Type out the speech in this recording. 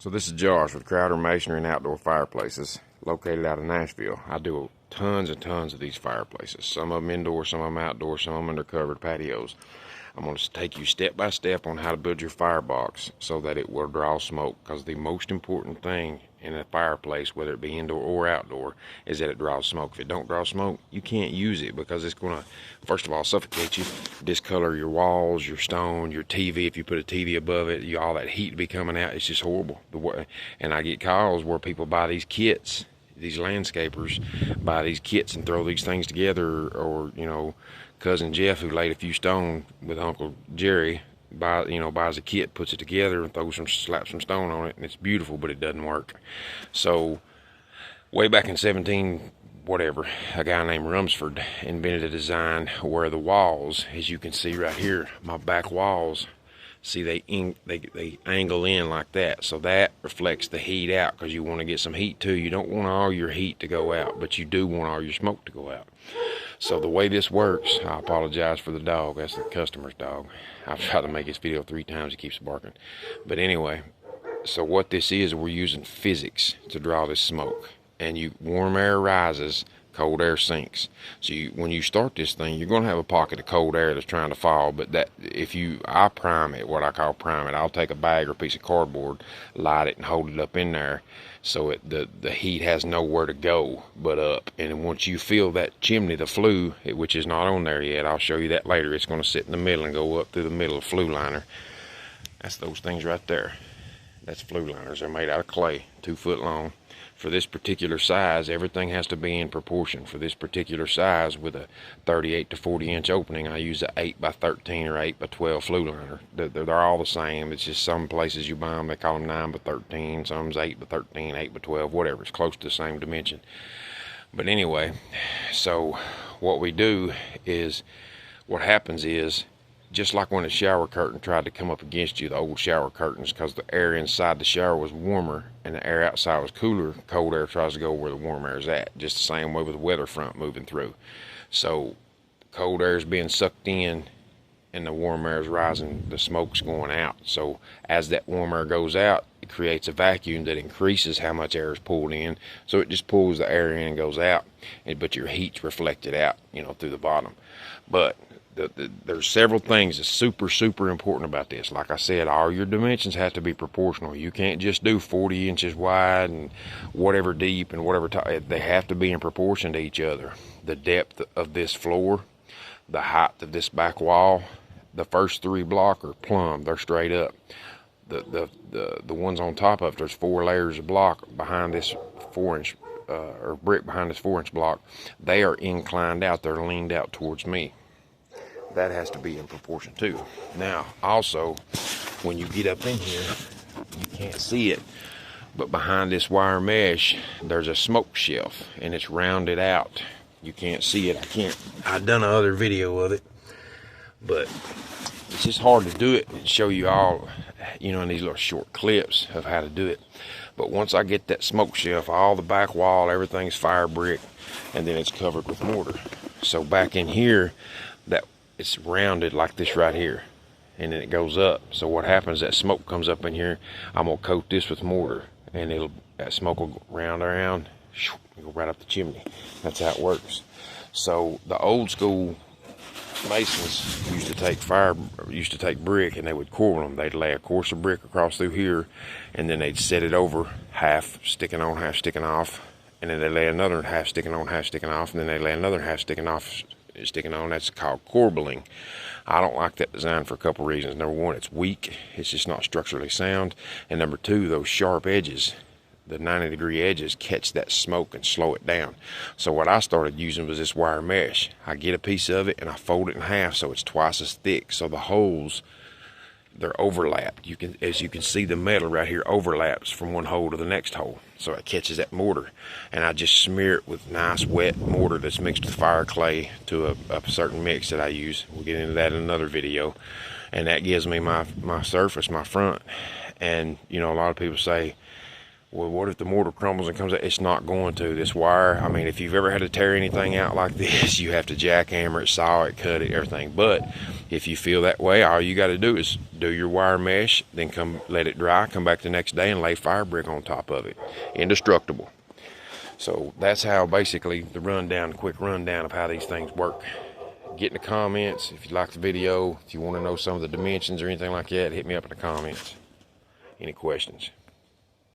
So this is Josh with Crowder Masonry and Outdoor Fireplaces, located out of Nashville. I do tons and tons of these fireplaces. Some of them indoor, some of them outdoor, some of them under covered patios. I'm going to take you step by step on how to build your firebox so that it will draw smoke, because the most important thing in a fireplace, whether it be indoor or outdoor, is that it draws smoke. If it don't draw smoke, you can't use it, because it's going to, first of all, suffocate you, discolor your walls, your stone, your TV. If you put a TV above it, all that heat to be coming out, it's just horrible. And I get calls where people buy these kits, these landscapers buy these kits and throw these things together, or cousin Jeff, who laid a few stone with Uncle Jerry, buys a kit, puts it together, and slaps some stone on it, and it's beautiful, but it doesn't work. So way back in 17 whatever, a guy named Rumsford invented a design where the walls, as you can see right here, my back walls, see, they angle in like that, so that reflects the heat out, because you want to get some heat too. You don't want all your heat to go out, but you do want all your smoke to go out. So the way this works, I apologize for the dog, that's the customer's dog. I've tried to make this video 3 times, he keeps barking. But anyway, so what this is, we're using physics to draw this smoke. And warm air rises, cold air sinks. So when you start this thing, you're going to have a pocket of cold air that's trying to fall, but I prime it, what I call prime it. I'll take a bag or a piece of cardboard, light it, and hold it up in there, so the heat has nowhere to go but up. And once you feel that chimney, the flue, which is not on there yet, I'll show you that later, it's going to sit in the middle and go up through the middle of the flue liner. That's those things right there. That's flue liners. They're made out of clay, 2 foot long. For this particular size, everything has to be in proportion. For this particular size, with a 38 to 40 inch opening, I use a 8 by 13 or 8 by 12 flue liner. They're all the same. It's just some places you buy them, they call them 9 by 13, some's 8 by 13, 8 by 12, whatever. It's close to the same dimension. But anyway, so what we do is, what happens is, just like when a shower curtain tried to come up against you, the old shower curtains, because the air inside the shower was warmer and the air outside was cooler, cold air tries to go where the warm air is at. Just the same way with the weather front moving through. So cold air is being sucked in and the warm air is rising, the smoke's going out. So as that warm air goes out, it creates a vacuum that increases how much air is pulled in. So it just pulls the air in and goes out, but your heat's reflected out, through the bottom. But there's several things that's super important about this. Like I said, all your dimensions have to be proportional. You can't just do 40 inches wide and whatever deep and whatever they have to be in proportion to each other. The depth of this floor, the height of this back wall, the first 3 block are plumb, they're straight up. The ones on top of it, there's 4 layers of block behind this 4-inch or brick behind this 4-inch block. They are inclined out, they're leaned out towards me. That has to be in proportion too. Now also, when you get up in here, you can't see it, but behind this wire mesh there's a smoke shelf, and it's rounded out. You can't see it. I've done another video of it, but it's just hard to do it and show you all, in these little short clips of how to do it. But once I get that smoke shelf, all the back wall, everything's fire brick, and then it's covered with mortar. So back in here, it's rounded like this right here, and then it goes up. So what happens, that smoke comes up in here, I'm gonna coat this with mortar, and that smoke will round around, go right up the chimney. That's how it works. So the old school masons used to take brick, and they would core them. They'd lay a course of brick across through here, and then they'd set it over, half sticking on, half sticking off, and then they lay another half sticking on, half sticking off, and then they lay another half sticking on. That's called corbelling. I don't like that design for a couple reasons. Number one, it's weak, it's just not structurally sound, and number two, those sharp edges, the 90-degree edges, catch that smoke and slow it down. So what I started using was this wire mesh. I get a piece of it and I fold it in half so it's twice as thick, so the holes, they're overlapped. As you can see, the metal right here overlaps from one hole to the next hole, so it catches that mortar. And I just smear it with nice wet mortar that's mixed with fire clay to a certain mix that I use. We'll get into that in another video. And that gives me my surface, my front. And a lot of people say, Well, what if the mortar crumbles and comes out? It's not going to. This wire, I mean, if you've ever had to tear anything out like this, you have to jackhammer it, saw it, cut it, everything. But if you feel that way, all you got to do is do your wire mesh, then come let it dry, come back the next day and lay fire brick on top of it. Indestructible. So that's how basically the quick rundown of how these things work. Get in the comments if you like the video. If you want to know some of the dimensions or anything like that, hit me up in the comments. Any questions?